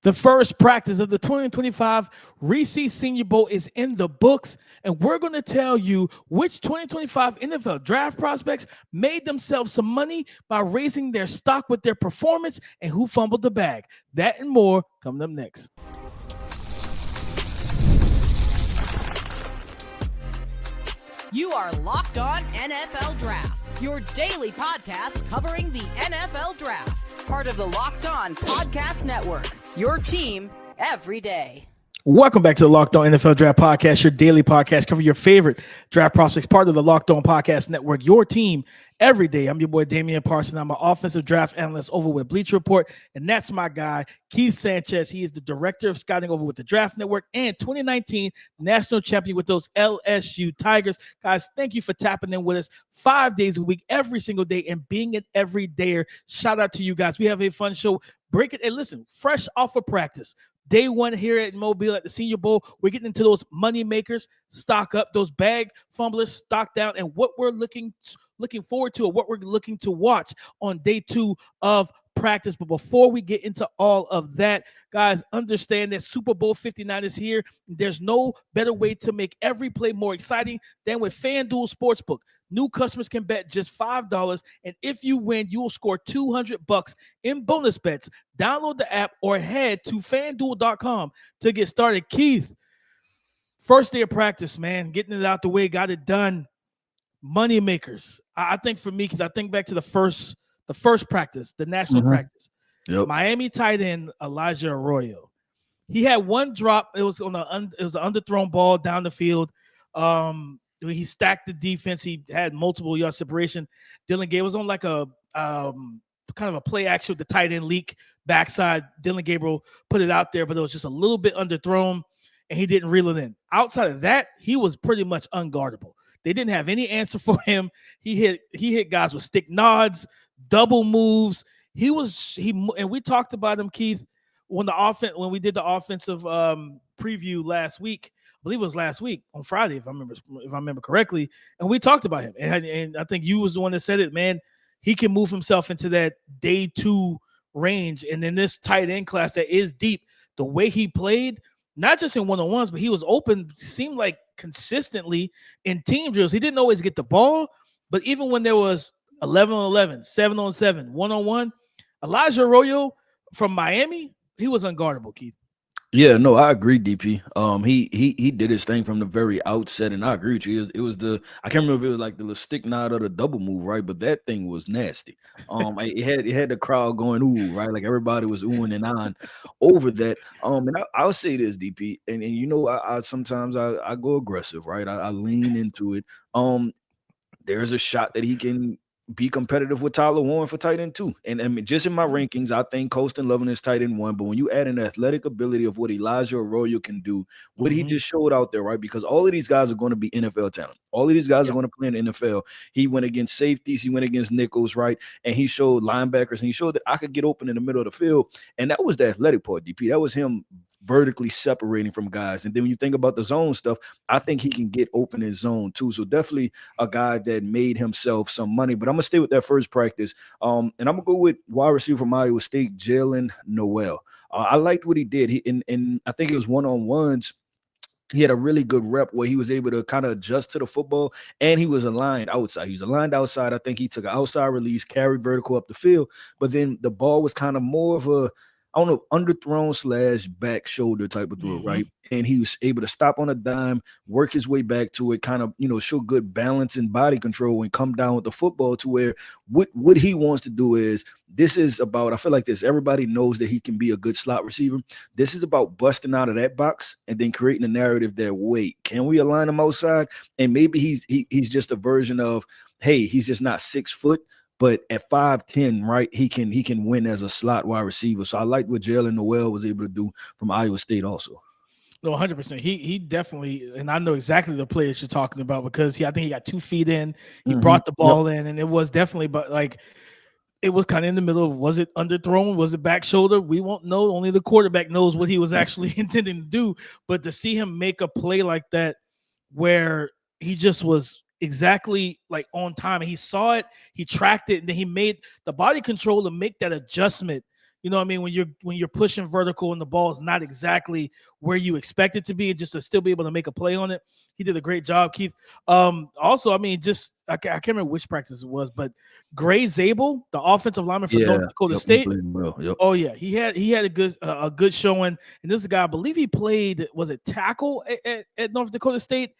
The first practice of the 2025 Reese Senior Bowl is in the books, and we're going to tell you which 2025 NFL draft prospects made themselves some money by raising their stock with their performance and who fumbled the bag. That and more coming up next. You are Locked On NFL Draft, your daily podcast covering the NFL Draft. Part of the Locked On Podcast Network, your team every day. Welcome back to the Locked On NFL Draft Podcast, your daily podcast covering your favorite draft prospects, part of the Locked On Podcast Network, your team every day. I'm your boy, Damian Parson. I'm an offensive draft analyst over with Bleacher Report, and that's my guy, Keith Sanchez. He is the director of scouting over with the Draft Network and 2019 national champion with those LSU Tigers. Guys, thank you for tapping in with us 5 days a week, every single day, and being an everydayer. Shout out to you guys. We have a fun show. Break it and listen, fresh off of practice. Day one here at Mobile at the Senior Bowl. We're getting into those money makers, stock up, those bag fumblers, stock down, and what we're looking forward to, or what we're looking to watch on day two of practice. But before we get into all of that, guys, understand that Super Bowl 59 is here. There's no better way to make every play more exciting than with FanDuel Sportsbook. New customers can bet just $5, and if you win, you will score $200 in bonus bets. Download the app or head to FanDuel.com to get started. Keith, first day of practice, man, getting it out the way, got it done. Money makers. I think for me, because I think back to the first practice, the national practice. Yep. Miami tight end Elijah Arroyo. He had one drop. It was an underthrown ball down the field. He stacked the defense. He had multiple yard separation. Dylan Gabriel was on like a kind of a play action with the tight end leak backside. Dylan Gabriel put it out there, but it was just a little bit underthrown, and he didn't reel it in. Outside of that, he was pretty much unguardable. They didn't have any answer for him. He hit guys with stick nods, double moves. And we talked about him, Keith, when we did the offensive preview last week. I believe it was last week on Friday, if I remember correctly. And we talked about him. And I think you was the one that said it, man. He can move himself into that day two range. And in this tight end class that is deep, the way he played, not just in one-on-ones, but he was open, seemed like consistently in team drills. He didn't always get the ball, but even when there was 11-on-11, 7-on-7, 1-on-1, Elijah Arroyo from Miami, he was unguardable, Keith. Yeah, no, I agree, DP. He did his thing from the very outset, and I agree with you. It was I can't remember if it was like the little stick nod or the double move, right? But that thing was nasty. It had the crowd going ooh, right? Like everybody was oohing and on over that. And I'll say this, DP, and you know, I sometimes I go aggressive, right? I lean into it. There's a shot that he can be competitive with Tyler Warren for tight end 2. And I mean, just in my rankings, I think Colston Loving is tight end 1. But when you add an athletic ability of what Elijah Arroyo can do, what he just showed out there, right? Because all of these guys are going to be NFL talent. All of these guys are going to play in the NFL. He went against safeties. He went against nickels, right? And he showed linebackers. And he showed that I could get open in the middle of the field. And that was the athletic part, DP. That was him vertically separating from guys. And then when you think about the zone stuff, I think he can get open in zone too. So definitely a guy that made himself some money. But I'm going to stay with that first practice. And I'm going to go with wide receiver from Iowa State, Jalen Noel. I liked what he did. And I think it was one-on-ones. He had a really good rep where he was able to kind of adjust to the football, and he was aligned outside. He was aligned outside. I think he took an outside release, carried vertical up the field, but then the ball was kind of more of a, I don't know, underthrown / back shoulder type of throw, right? And he was able to stop on a dime, work his way back to it, kind of, you know, show good balance and body control and come down with the football to where what he wants to do is, this is about, I feel like this, everybody knows that he can be a good slot receiver. This is about busting out of that box and then creating a narrative that, wait, can we align him outside? And maybe he's just a version of, hey, he's just not 6 foot, but at 5'10", right, he can win as a slot wide receiver. So I like what Jalen Noel was able to do from Iowa State also. No, 100%. He definitely, and I know exactly the players you're talking about, because I think he got 2 feet in. He brought the ball in, and it was definitely, but like, it was kind of in the middle of, was it underthrown? Was it back shoulder? We won't know. Only the quarterback knows what he was actually intending to do. But to see him make a play like that, where he just was exactly like on time, and he saw it, he tracked it, and then he made the body control to make that adjustment, You know what I mean? When you're pushing vertical and the ball is not exactly where you expect it to be, just to still be able to make a play on it. He did a great job, Keith. Also, I mean, I can't remember which practice it was, but Gray Zabel, the offensive lineman for North Dakota State. Well. Yep. Oh yeah, he had a good showing. And this guy, I believe he played, was it tackle at North Dakota State?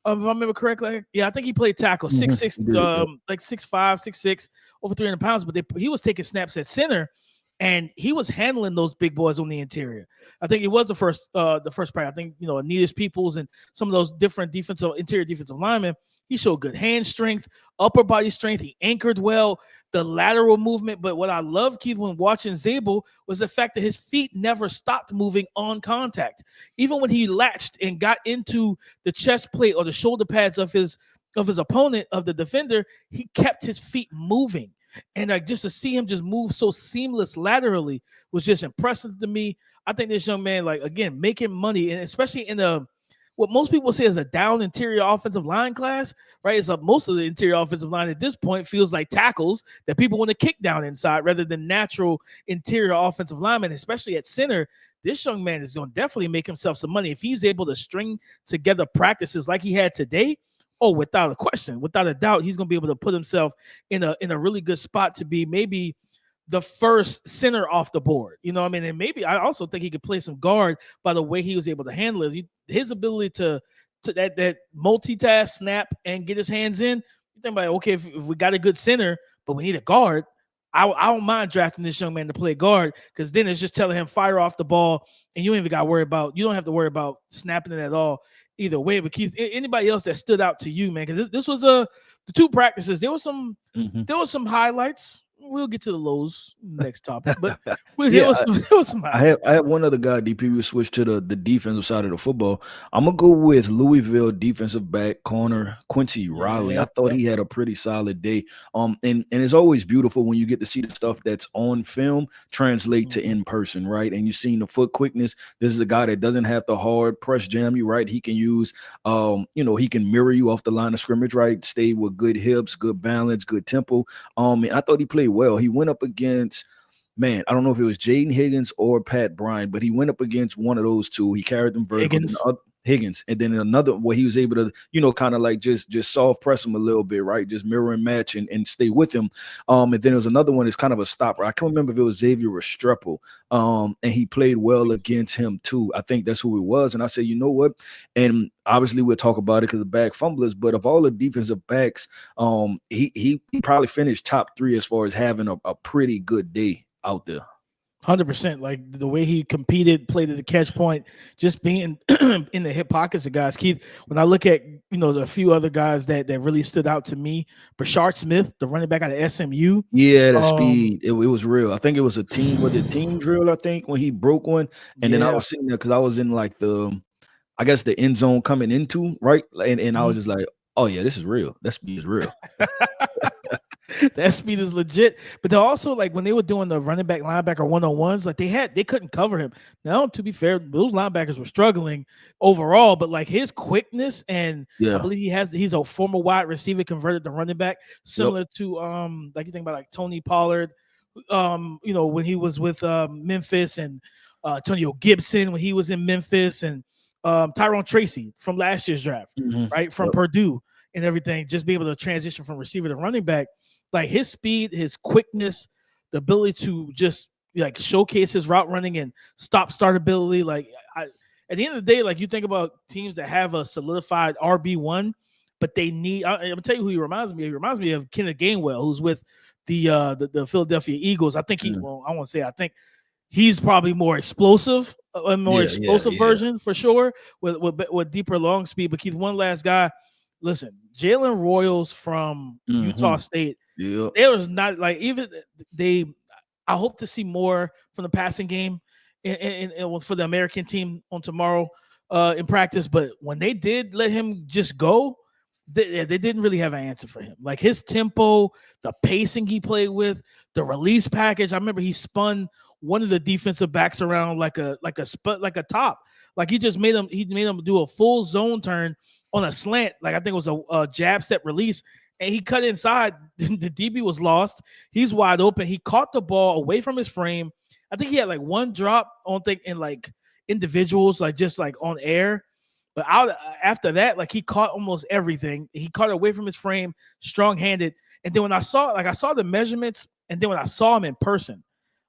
If I remember correctly, yeah, I think he played tackle, 6'6", like 6'5", 6'6", over 300 pounds. But he was taking snaps at center, and he was handling those big boys on the interior. I think it was the first practice. I think Aeneas Peoples and some of those different interior defensive linemen. He showed good hand strength, upper body strength. He anchored well, the lateral movement. But what I loved, Keith, when watching Zabel was the fact that his feet never stopped moving on contact. Even when he latched and got into the chest plate or the shoulder pads of his opponent, of the defender, he kept his feet moving. And just to see him just move so seamless laterally was just impressive to me. I think this young man, again, making money, and especially in what most people say is a down interior offensive line class, right? It's most of the interior offensive line at this point feels like tackles that people want to kick down inside rather than natural interior offensive linemen, especially at center. This young man is going to definitely make himself some money if he's able to string together practices like he had today. Oh, without a question, without a doubt, he's going to be able to put himself in a really good spot to be maybe the first center off the board. You know what I mean? And maybe I also think he could play some guard by the way he was able to handle it. His ability to that multitask, snap, and get his hands in. You think about, okay, if we got a good center, but we need a guard, I don't mind drafting this young man to play guard, because then it's just telling him fire off the ball, and you don't have to worry about snapping it at all either way. But Keith, anybody else that stood out to you, man? Because this was the two practices. There was some highlights. We'll get to the lows next topic, but there was some highlights. I have one other guy, DP. We switch to the defensive side of the football. I'm gonna go with Louisville defensive back corner Quincy Riley. I thought he had a pretty solid day. And it's always beautiful when you get to see the stuff that's on film translate to in person, right? And you've seen the foot quickness. This is a guy that doesn't have to hard press jam you, right? He can use, he can mirror you off the line of scrimmage, right? Stay with good hips, good balance, good tempo. And I thought he played well. He went up against, I don't know if it was Jaden Higgins or Pat Bryant, but he went up against one of those two. He carried them vertical. Higgins. And then another where he was able to, kind of like just soft press him a little bit, right? Just mirror and match and stay with him. And then there was another one that's kind of a stopper. I can't remember if it was Xavier Restrepo. And he played well against him too. I think that's who it was. And I said, you know what? And obviously we'll talk about it because of bag fumblers, but of all the defensive backs, he probably finished top 3 as far as having a pretty good day out there. 100%. Like the way he competed, played at the catch point, just being in the hip pockets of guys. Keith, when I look at a few other guys that really stood out to me, Brashard Smith, the running back out of SMU. Yeah, the speed, it was real. I think it was a team drill. I think when he broke one, and then I was sitting there because I was in like the end zone coming into, right, and I was just like, oh yeah, this is real. That speed is real. That speed is legit. But they're also, like, when they were doing the running back linebacker one-on-ones, like they couldn't cover him. Now, to be fair, those linebackers were struggling overall, but like his quickness, and I believe he's a former wide receiver converted to running back, similar to like you think about like Tony Pollard, when he was with Memphis, and Antonio Gibson when he was in Memphis, and Tyrone Tracy from last year's draft, right, from Purdue and everything, just be able to transition from receiver to running back. Like his speed, his quickness, the ability to just like showcase his route running and start ability. Like at the end of the day, like you think about teams that have a solidified RB1, but they need. I'm gonna tell you who he reminds me of. He reminds me of Kenneth Gainwell, who's with the Philadelphia Eagles. I think I think he's probably more explosive, a more explosive version for sure, with deeper long speed. But Keith, one last guy. Listen, Jalen Royals from Utah State. Yeah. There was not like I hope to see more from the passing game and for the American team on tomorrow in practice. But when they did let him just go, they didn't really have an answer for him. Like his tempo, the pacing he played with, the release package. I remember he spun one of the defensive backs around like a top. Like he just made him do a full zone turn on a slant. Like I think it was a jab step release, and he cut inside. The DB was lost. He's wide open. He caught the ball away from his frame. I think he had like one drop on thing in like individuals, like just like on air. But after that, like he caught almost everything. He caught it away from his frame, strong-handed. And then when I saw the measurements, and then when I saw him in person,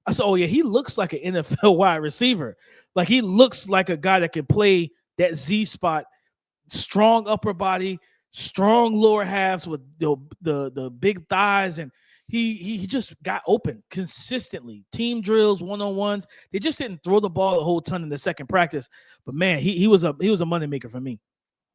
I said, oh yeah, he looks like an NFL wide receiver. Like he looks like a guy that can play that Z spot, strong upper body, strong lower halves with the big thighs, and he just got open consistently. Team drills, one-on-ones. They just didn't throw the ball a whole ton in the second practice. But man, he was a money maker for me.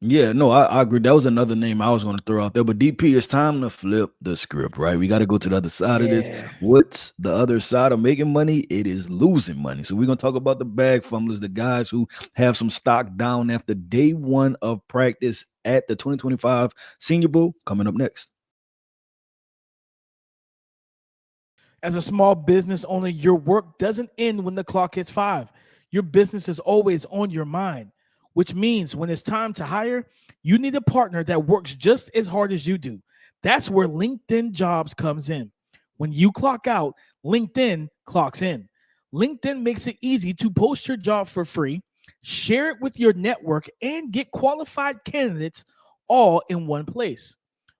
Yeah, no, I agree. That was another name I was going to throw out there. But DP, it's time to flip the script, right? We got to go to the other side of this. What's the other side of making money? It is losing money. So we're going to talk about the bag fumblers, the guys who have some stock down after day one of practice at the 2025 Senior Bowl, coming up next. As a small business owner, your work doesn't end when the clock hits 5. Your business is always on your mind, which means when it's time to hire, you need a partner that works just as hard as you do. That's where LinkedIn Jobs comes in. When you clock out, LinkedIn clocks in. LinkedIn makes it easy to post your job for free, share it with your network, and get qualified candidates all in one place.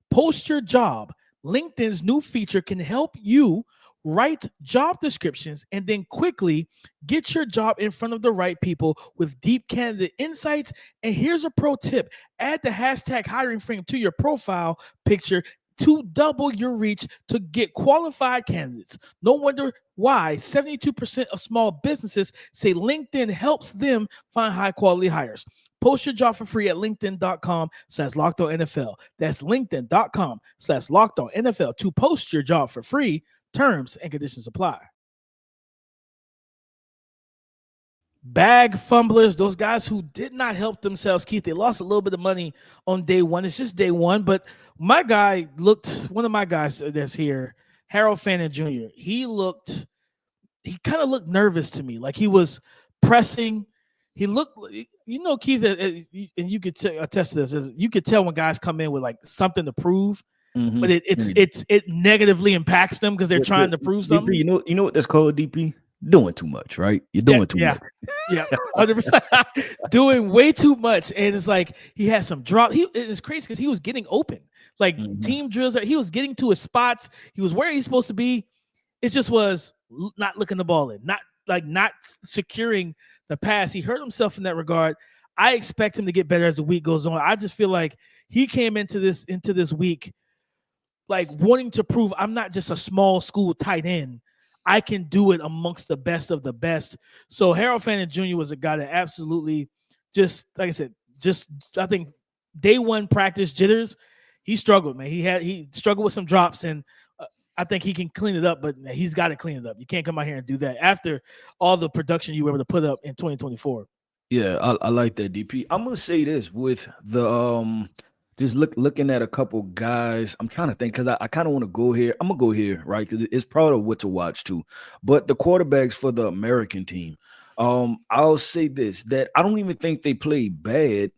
Post your job. LinkedIn's new feature can help you write job descriptions and then quickly get your job in front of the right people with deep candidate insights. And here's a pro tip: add the hashtag hiring frame to your profile picture to double your reach to get qualified candidates. No wonder why 72% of small businesses say LinkedIn helps them find high quality hires. Post your job for free at linkedin.com/LockedOnNFL. That's linkedin.com/LockedOnNFL to post your job for free. Terms and conditions apply. Bag fumblers, those guys who did not help themselves, Keith, they lost a little bit of money on day one. It's just day one. But one of my guys that's here, Harold Fannin Jr., he kind of looked nervous to me. Like he was pressing. He looked, Keith, and you could attest to this, you could tell when guys come in with like something to prove. Mm-hmm. But it negatively impacts them because they're trying to prove something. DP, you know what that's called, DP? Doing too much, right? You're doing too much. Yeah, 100%. Doing way too much. And it's like he had some drop. It's crazy because he was getting open. Like team drills, he was getting to his spots. He was where he's supposed to be. It just was not looking the ball in, not securing the pass. He hurt himself in that regard. I expect him to get better as the week goes on. I just feel like he came into this week like wanting to prove I'm not just a small school tight end. I can do it amongst the best of the best. So Harold Fannin Jr. was a guy that absolutely just, like I said, I think day one practice jitters, he struggled, man. He struggled with some drops, and I think he can clean it up, but he's got to clean it up. You can't come out here and do that after all the production you were able to put up in 2024. Yeah, I like that, DP. I'm going to say this with the just looking at a couple guys. I'm trying to think because I kind of want to go here. I'm going to go here, right? Because it's part of what to watch too. But the quarterbacks for the American team, I'll say this, that I don't even think they played bad.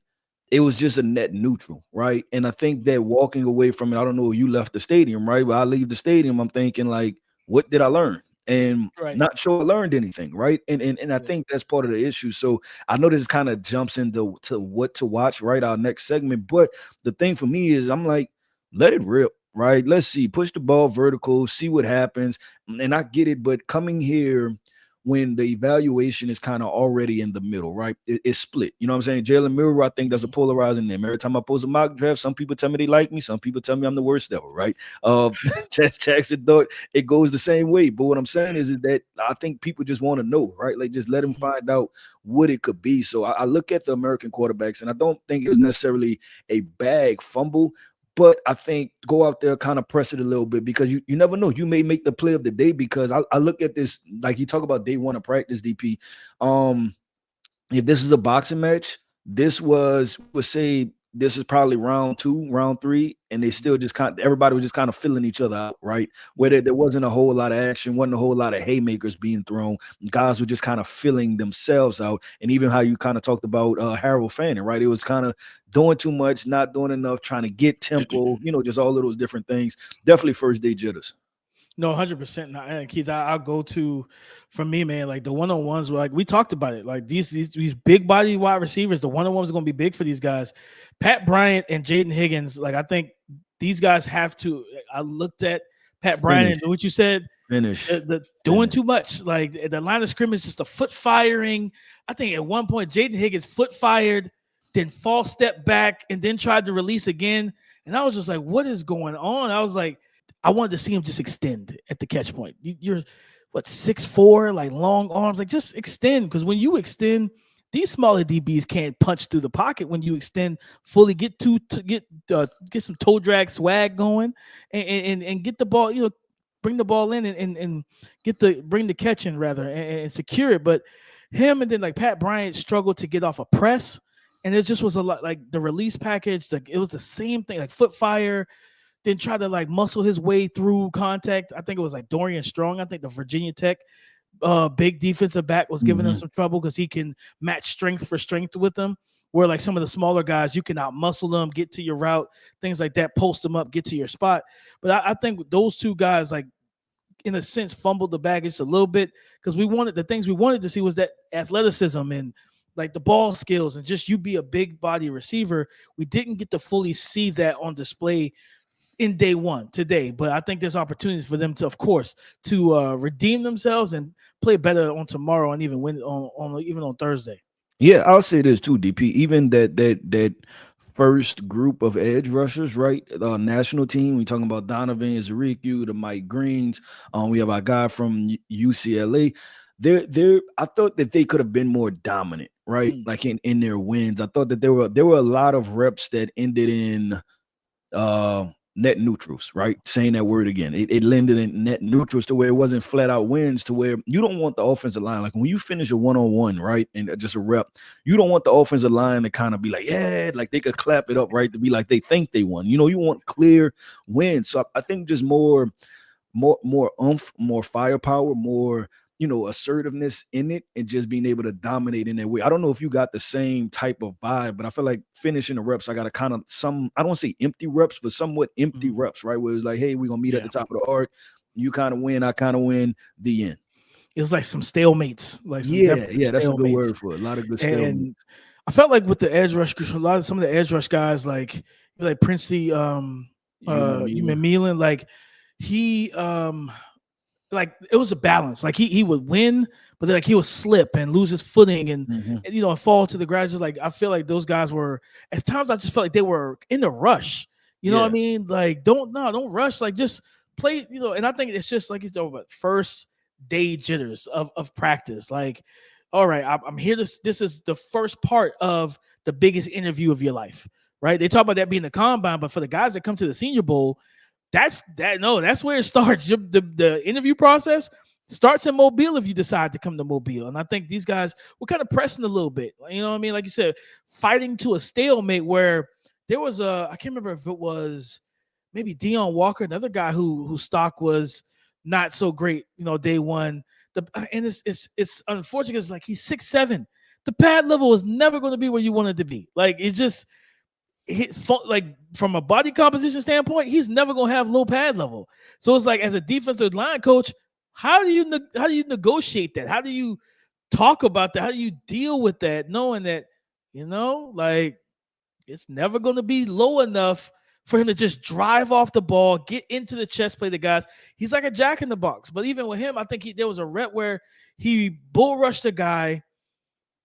It was just a net neutral, right? And I think that walking away from it, I don't know if you left the stadium, right? But I leave the stadium, I'm thinking like, what did I learn? And not sure I learned anything, right? And I think that's part of the issue. So I know this kind of jumps into what to watch, right? Our next segment. But the thing for me is I'm like, let it rip, right? Let's see, push the ball vertical, see what happens. And I get it, but coming here when the evaluation is kind of already in the middle, right? It's split. You know what I'm saying? Jalen Milroe, I think there's a polarizing name. Every time I post a mock draft, some people tell me they like me. Some people tell me I'm the worst ever, right? Jackson thought it goes the same way. But what I'm saying is that I think people just want to know, right? Like just let them find out what it could be. So I look at the American quarterbacks, and I don't think it was necessarily a bag fumble. But I think go out there, kind of press it a little bit because you never know. You may make the play of the day because I look at this, like you talk about day one of practice, DP. If this is a boxing match, this was say this is probably round 2, round 3, and they still just everybody was just kind of filling each other out, right? Where there wasn't a whole lot of action, wasn't a whole lot of haymakers being thrown. Guys were just kind of filling themselves out. And even how you kind of talked about Harold Fannin, right? It was kind of doing too much, not doing enough, trying to get tempo, just all of those different things. Definitely first day jitters. No, 100%. And Keith, I'll go to, for me, man, like the one-on-ones, like we talked about it, like these big body wide receivers, the one-on-ones are going to be big for these guys. Pat Bryant and Jaden Higgins, like I think these guys have to. I looked at Pat Bryant and what you said, the doing too much, like the line of scrimmage, just a foot firing. I think at one point Jaden Higgins foot fired, then false step back, and then tried to release again. And I was just like, what is going on? I was like, I wanted to see him just extend at the catch point. You're what, 6'4", like long arms, like just extend. Because when you extend, these smaller DBs can't punch through the pocket. When you extend fully, get some toe drag swag going, and get the ball, bring the ball in and bring the catch in rather and secure it. But him and then like Pat Bryant struggled to get off a press, and it just was a lot like the release package. Like it was the same thing, like foot fire. Then try to like muscle his way through contact. I think it was like Dorian Strong. I think the Virginia Tech big defensive back was giving him some trouble because he can match strength for strength with them. Where like some of the smaller guys, you can out muscle them, get to your route, things like that, post them up, get to your spot. But I think those two guys, like in a sense, fumbled the bag just a little bit because the things we wanted to see was that athleticism and like the ball skills and just you be a big body receiver. We didn't get to fully see that on display in day one today, but I think there's opportunities for them to, of course, to redeem themselves and play better on tomorrow and even win on Thursday. Yeah, I'll say this too, DP. Even that first group of edge rushers, right? National team. We talking about Donovan Zariku, the Mike Greens. We have our guy from UCLA. I thought that they could have been more dominant, right? Like in their wins. I thought that there were a lot of reps that ended in net neutrals, right? Saying that word again. It landed in net neutrals to where it wasn't flat out wins, to where you don't want the offensive line. Like when you finish a one-on-one, right? And just a rep, you don't want the offensive line to kind of be like, yeah, like they could clap it up, right? To be like they think they won. You want clear wins. So I think just more oomph, more firepower, more assertiveness in it, and just being able to dominate in that way. I don't know if you got the same type of vibe, but I feel like finishing the reps, I got to kind of I don't want to say empty reps, but somewhat empty reps, right? Where it's like, hey, we're going to meet at the top of the arc. You kind of win, I kind of win, the end. It was like some stalemates. Like that's a good word for it. A lot of good stalemates. And I felt like with the edge rush, some of the edge rush guys, like Princey, Meelan, like he, like it was a balance. Like he would win, but then like he would slip and lose his footing and and fall to the ground. Just like I feel like those guys were at times. I just felt like they were in the rush. You know what I mean? Like don't rush. Like just play. And I think it's just like he's talking about first day jitters of practice. Like, all right, I'm here. This is the first part of the biggest interview of your life, right? They talk about that being the combine, but for the guys that come to the Senior Bowl. That's where it starts. The interview process starts in Mobile if you decide to come to Mobile. And I think these guys were kind of pressing a little bit. You know what I mean? Like you said, fighting to a stalemate where there was I can't remember if it was maybe Deion Walker, another guy whose stock was not so great, day one. And it's unfortunate. It's like he's 6'7". The pad level is never going to be where you want it to be. Like it just like from a body composition standpoint, he's never gonna have low pad level. So it's like as a defensive line coach, how do you negotiate that? How do you talk about that? How do you deal with that, knowing that like it's never gonna be low enough for him to just drive off the ball, get into the chest play the guys. He's like a jack in the box. But even with him, I think there was a rep where he bull rushed a guy,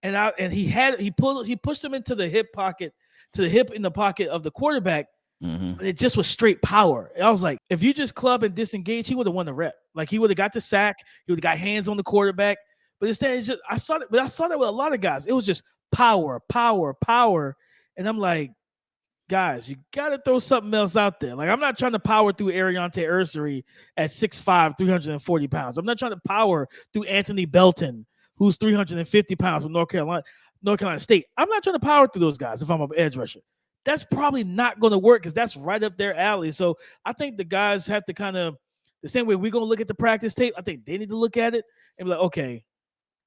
and he pushed him into the hip pocket. To the hip in the pocket of the quarterback, it just was straight power. I was like, if you just club and disengage, he would have won the rep. Like he would have got the sack, he would have got hands on the quarterback. But instead, I saw that with a lot of guys. It was just power. And I'm like, guys, you got to throw something else out there. Like I'm not trying to power through Ariante Ursary at 6'5", 340 pounds. I'm not trying to power through Anthony Belton, who's 350 pounds from North Carolina State. I'm not trying to power through those guys if I'm an edge rusher. That's probably not going to work because that's right up their alley. So I think the guys have to kind of, the same way we're going to look at the practice tape, I think they need to look at it and be like, okay,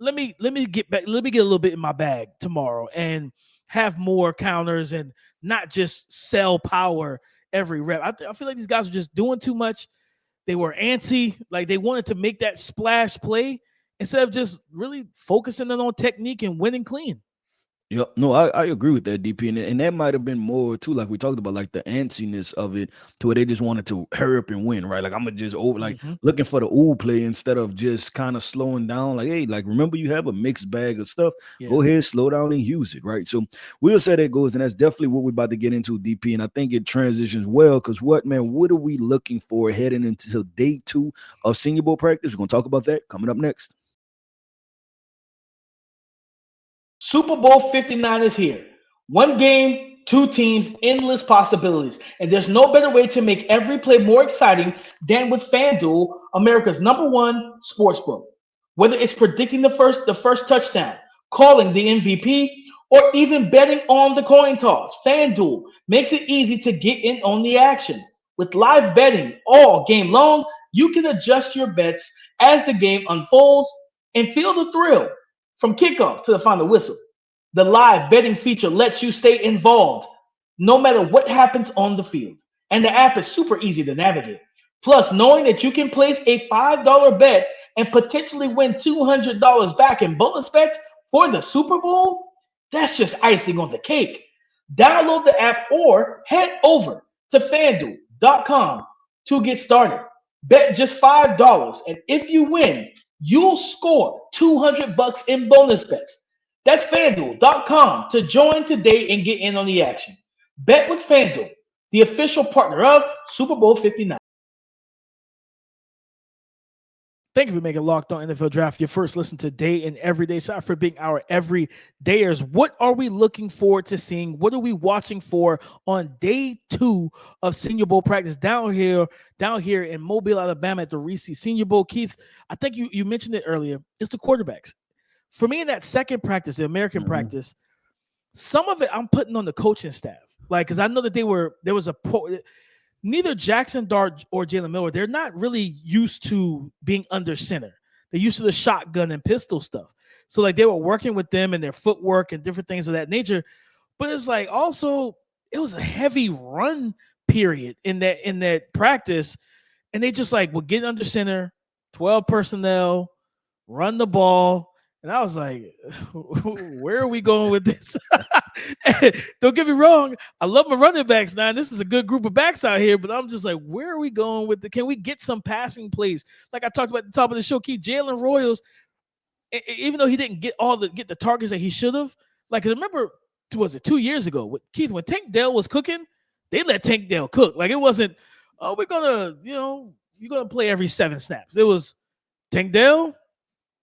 let me get back, let me get a little bit in my bag tomorrow and have more counters and not just sell power every rep. I feel like these guys are just doing too much. They were antsy. Like they wanted to make that splash play instead of just really focusing on technique and winning clean. Yeah, no, I agree with that, DP, and that might have been more too, like we talked about, like the antsiness of it, to where they just wanted to hurry up and win, right? Like I'm gonna just looking for the ooh play instead of just kind of slowing down. Like, hey, like remember you have a mixed bag of stuff. Yeah. Go ahead, slow down and use it, right? So we'll say that goes, and that's definitely what we're about to get into, DP. And I think it transitions well because what are we looking for heading into day 2 of Senior Bowl practice? We're gonna talk about that coming up next. Super Bowl 59 is here. One game, 2 teams, endless possibilities. And there's no better way to make every play more exciting than with FanDuel, America's #1 sportsbook. Whether it's predicting the first touchdown, calling the MVP, or even betting on the coin toss, FanDuel makes it easy to get in on the action. With live betting all game long, you can adjust your bets as the game unfolds and feel the thrill. From kickoff to the final whistle, the live betting feature lets you stay involved no matter what happens on the field. And the app is super easy to navigate. Plus, knowing that you can place a $5 bet and potentially win $200 back in bonus bets for the Super Bowl, that's just icing on the cake. Download the app or head over to FanDuel.com to get started. Bet just $5, and if you win, you'll score $200 in bonus bets. That's FanDuel.com to join today and get in on the action. Bet with FanDuel, the official partner of Super Bowl 59. Thank you for making Locked On NFL Draft your first listen today and every day. Sorry for being our everydayers. What are we looking forward to seeing? What are we watching for on day 2 of Senior Bowl practice down here in Mobile, Alabama at the Reese Senior Bowl? Keith, I think you mentioned it earlier. It's the quarterbacks. For me, in that second practice, the American practice, some of it I'm putting on the coaching staff. Like, because I know that neither Jackson Dart or Jalen Miller, they're not really used to being under center. They're used to the shotgun and pistol stuff. So, like, they were working with them and their footwork and different things of that nature. But it's like also it was a heavy run period in that practice. And they just like would get under center, 12 personnel, run the ball. And I was like, where are we going with this? Don't get me wrong. I love my running backs now. This is a good group of backs out here, but I'm just like, where are we going with it? Can we get some passing plays? Like I talked about at the top of the show, Keith, Jalen Royals, even though he didn't get the targets that he should have, like, remember, was it 2 years ago with Keith, when Tank Dell was cooking, they let Tank Dell cook. Like, it wasn't, oh, we're going to, you're going to play every 7 snaps. It was Tank Dell.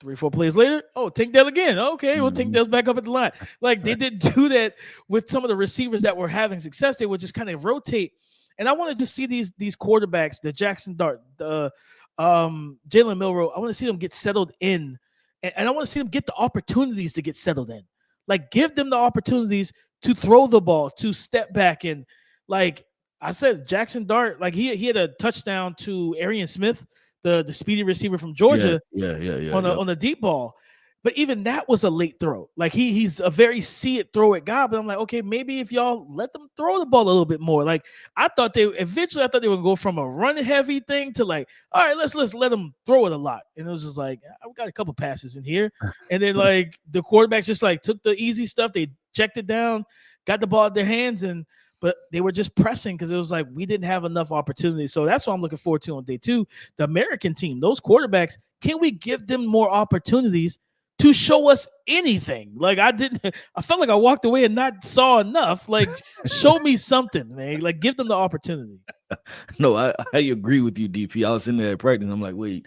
3-4 plays later, Tank Dell again. Okay, well, Tank Dell's back up at the line. Like, they didn't do that with some of the receivers that were having success. They would just kind of rotate. And I wanted to see these quarterbacks, the Jackson Dart, the Jalen Milroe, I want to see them get settled in. And I want to see them get the opportunities to get settled in. Like, give them the opportunities to throw the ball, to step back. And, like I said, Jackson Dart, like, he had a touchdown to Arian Smith, the speedy receiver from Georgia, on a deep ball. But even that was a late throw. Like, he's a very see it, throw it guy. But I'm like, okay, maybe if y'all let them throw the ball a little bit more. Like, I thought they would go from a run heavy thing to like, all right, let's let them throw it a lot. And it was just like, we got a couple passes in here. And then like the quarterbacks just like took the easy stuff. They checked it down, got the ball in their hands, but they were just pressing because it was like we didn't have enough opportunities. So that's what I'm looking forward to on day 2. The American team, those quarterbacks, can we give them more opportunities to show us anything? Like, I felt like I walked away and not saw enough. Like, show me something, man. Like, give them the opportunity. No, I agree with you, DP. I was in there at practice. I'm like, wait,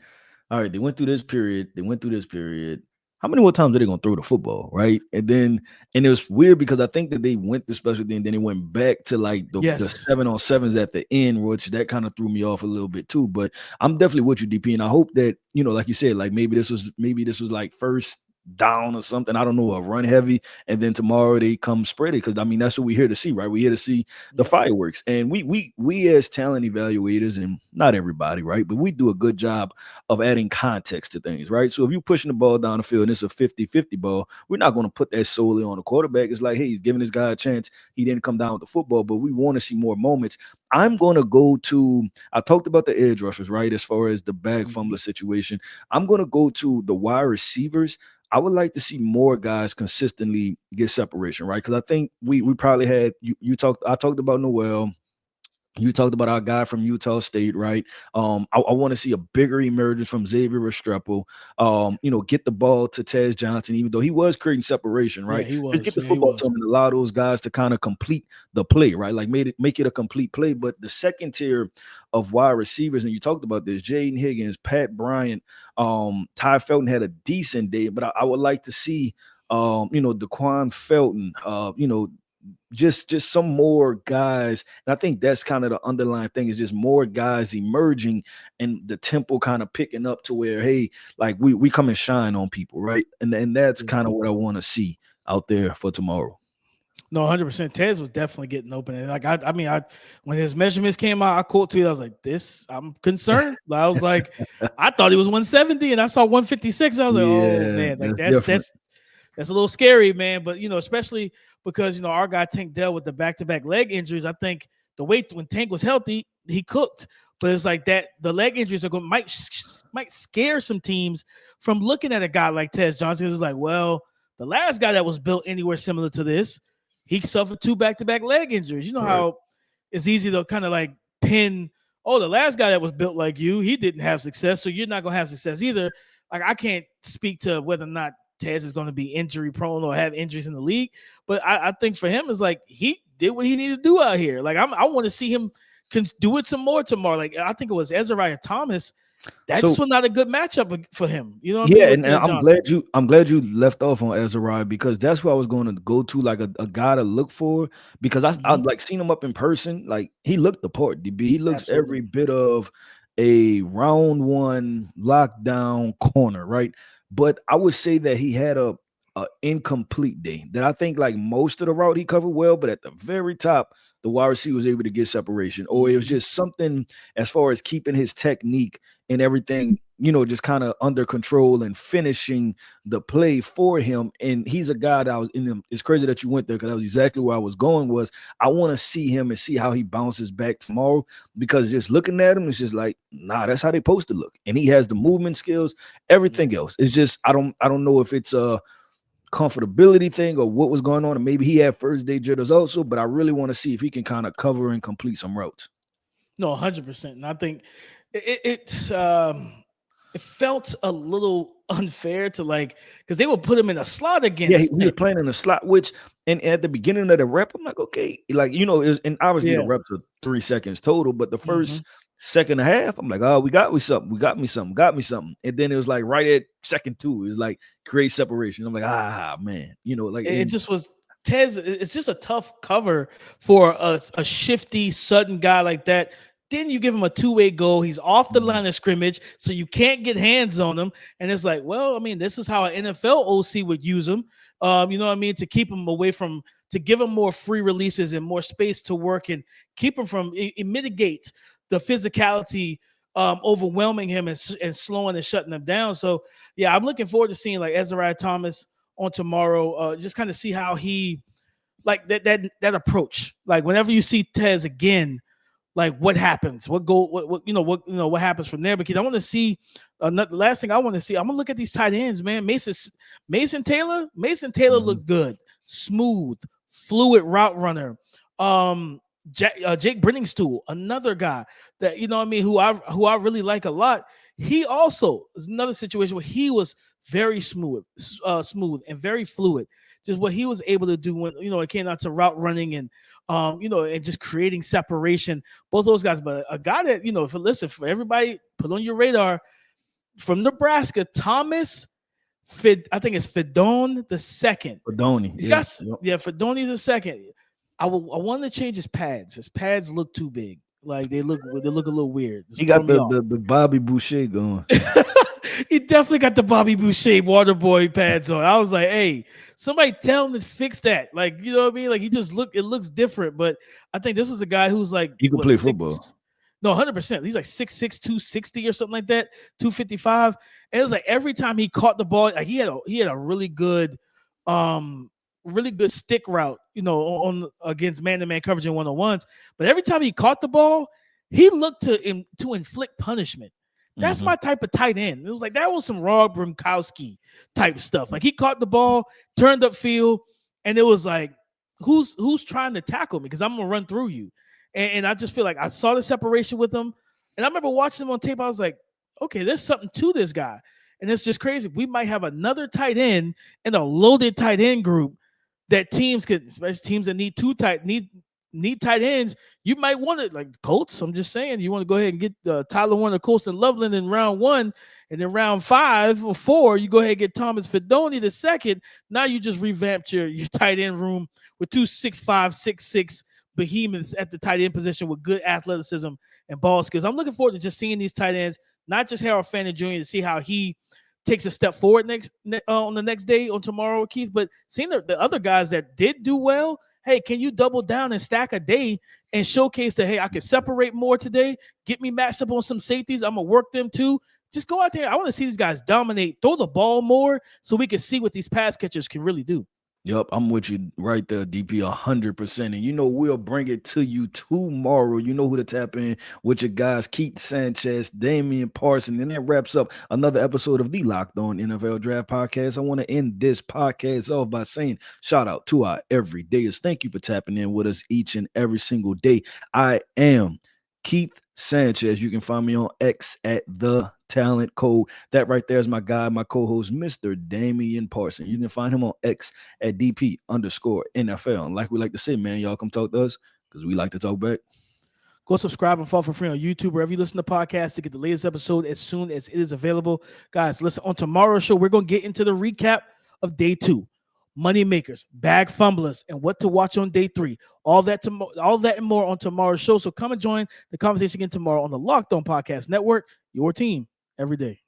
all right, they went through this period. How many more times are they going to throw the football, right? And it was weird because I think that they went to special team, then they went back to like the 7-on-7s at the end, which that kind of threw me off a little bit too. But I'm definitely with you, DP, and I hope that, like you said, like maybe this was like first down or something. I don't know, a run heavy, and then tomorrow they come spread it, because I mean that's what we're here to see, right? We're here to see the fireworks, and we as talent evaluators, and not everybody, right, but we do a good job of adding context to things, right? So if you're pushing the ball down the field and it's a 50-50 ball, we're not going to put that solely on the quarterback. It's like, hey, he's giving this guy a chance. He didn't come down with the football, but we want to see more moments. I'm going to go to, I talked about the edge rushers, right, as far as the bag fumbler situation. I'm going to go to the wide receivers. I would like to see more guys consistently get separation, right? Because I think we probably had, I talked about Noel. You talked about our guy from Utah State, right? I want to see a bigger emergence from Xavier Restrepo. Get the ball to Tez Johnson, even though he was creating separation, right? Yeah, he was. Just get the football to him and allow those guys to kind of complete the play, right? Like make it a complete play. But the second tier of wide receivers, and you talked about this, Jaden Higgins, Pat Bryant, Ty Felton had a decent day, but I would like to see Daquan Felton, just some more guys. And I think that's kind of the underlying thing, is just more guys emerging and the tempo kind of picking up to where, hey, like we come and shine on people, right? And that's kind of what I want to see out there for tomorrow. No, 100%. Tez was definitely getting open. And like, I mean, when his measurements came out, I quote tweeted, I was like, I'm concerned. I was like, I thought he was 170 and I saw 156. I was like, oh man, like that's a little scary, man. But especially because our guy Tank Dell with the back-to-back leg injuries, I think the weight when Tank was healthy, he cooked. But it's like that the leg injuries might scare some teams from looking at a guy like Tez Johnson. It's like, well, the last guy that was built anywhere similar to this, he suffered 2 back-to-back leg injuries. You know how it's easy to kind of like pin, the last guy that was built like you, he didn't have success, so you're not going to have success either. Like, I can't speak to whether or not Tez is going to be injury prone or have injuries in the league, but I think for him, it's like he did what he needed to do out here. Like, I want to see him can do it some more tomorrow. Like, I think it was Ezra Thomas. That just was not a good matchup for him. You know what I mean? And I'm glad you left off on Ezra, because that's what I was going to go to, like a guy to look for, because I like seen him up in person. Like, he looked the part, DB. He looks every bit of a round one lockdown corner, right? But I would say that he had a incomplete day. That I think like most of the route he covered well, but at the very top, the wide receiver was able to get separation, or it was just something as far as keeping his technique and everything, just kind of under control and finishing the play for him. And he's a guy that I was in him. It's crazy that you went there, because that was exactly where I was going. Was I want to see him and see how he bounces back tomorrow, because just looking at him, it's just like, nah, that's how they supposed to look. And he has the movement skills, everything else. It's just, I don't know if it's a comfortability thing or what was going on, and maybe he had first day jitters also, but I really want to see if he can kind of cover and complete some routes. No, 100%. And I think it felt a little unfair to, like, because they would put him in a slot again. Yeah, he was playing in a slot, which, and at the beginning of the rep, I'm like, okay, like, it was, and obviously the reps are 3 seconds total, but the first second and a half, I'm like, oh, we got me something. And then it was like right at second 2, it was like great separation. I'm like, man, like it just was Tez. It's just a tough cover for a shifty, sudden guy like that. Then you give him a 2-way goal. He's off the line of scrimmage, so you can't get hands on him. And it's like, well, I mean, this is how an NFL OC would use him. You know what I mean? To keep him away from, to give him more free releases and more space to work and keep him from, mitigate the physicality overwhelming him and slowing and shutting him down. So, yeah, I'm looking forward to seeing like Ezra Thomas on tomorrow. Just kind of see how he, like that approach. Like whenever you see Tez again, like what happens, what happens from there? Because I want to see the last thing I want to see. I'm gonna look at these tight ends, man. Mason Taylor looked good, smooth, fluid route runner. Jake Brenningstool, another guy that who I really like a lot. He also is another situation where he was very smooth and very fluid. Just what he was able to do when it came out to route running and and just creating separation. Both those guys, but a guy that for everybody, put on your radar from Nebraska, Thomas. I think it's Fidone the second. Fidone, Fidone the second. I wanted to change his pads. His pads look too big. Like they look a little weird. He got the Bobby Boucher going. He definitely got the Bobby Boucher water boy pads on. I was like, hey, somebody tell him to fix that. Like, you know what I mean? Like, it looks different. But I think this was a guy who's like, He could play football. No, 100%. He's like 6'6", 260 or something like that, 255. And it was like every time he caught the ball, like he had a really good stick route, on against man-to-man coverage in one-on-ones. But every time he caught the ball, he looked to inflict punishment. That's my type of tight end. It was like that was some Rob Gronkowski type stuff. Like he caught the ball, turned up field, and it was like, who's trying to tackle me? Because I'm gonna run through you. And I just feel like I saw the separation with him. And I remember watching him on tape. I was like, okay, there's something to this guy. And it's just crazy. We might have another tight end in a loaded tight end group that teams could, especially teams that need need tight ends. You might want to, like Colts. I'm just saying, you want to go ahead and get Tyler Warner, Colston Loveland in round 1, and then round 5 or 4, you go ahead and get Thomas Fidone the second. Now you just revamped your tight end room with 2 6'5", 6'6" behemoths at the tight end position with good athleticism and ball skills. I'm looking forward to just seeing these tight ends, not just Harold Fannin Jr., to see how he takes a step forward on the next day, on tomorrow, Keith. But seeing the other guys that did do well, hey, can you double down and stack a day and showcase that, hey, I can separate more today, get me matched up on some safeties, I'm going to work them too. Just go out there. I want to see these guys dominate, throw the ball more so we can see what these pass catchers can really do. Yep, I'm with you right there, DP, 100%. And we'll bring it to you tomorrow. You know who to tap in with your guys, Keith Sanchez, Damian Parson. And that wraps up another episode of the Locked On NFL Draft Podcast. I want to end this podcast off by saying shout out to our everydayers. Thank you for tapping in with us each and every single day. I am Keith Sanchez. You can find me on X at The Talent Code. That right there is my guy, my co-host, Mr. Damian Parson. You can find him on X at DP_NFL. And like we like to say, man, y'all come talk to us because we like to talk back. Go subscribe and follow for free on YouTube, wherever you listen to podcasts, to get the latest episode as soon as it is available. Guys, listen, on tomorrow's show, we're going to get into the recap of day 2. Money Makers, Bag Fumblers, and what to watch on day 3. All that and more on tomorrow's show. So come and join the conversation again tomorrow on the Locked On Podcast Network, your team every day.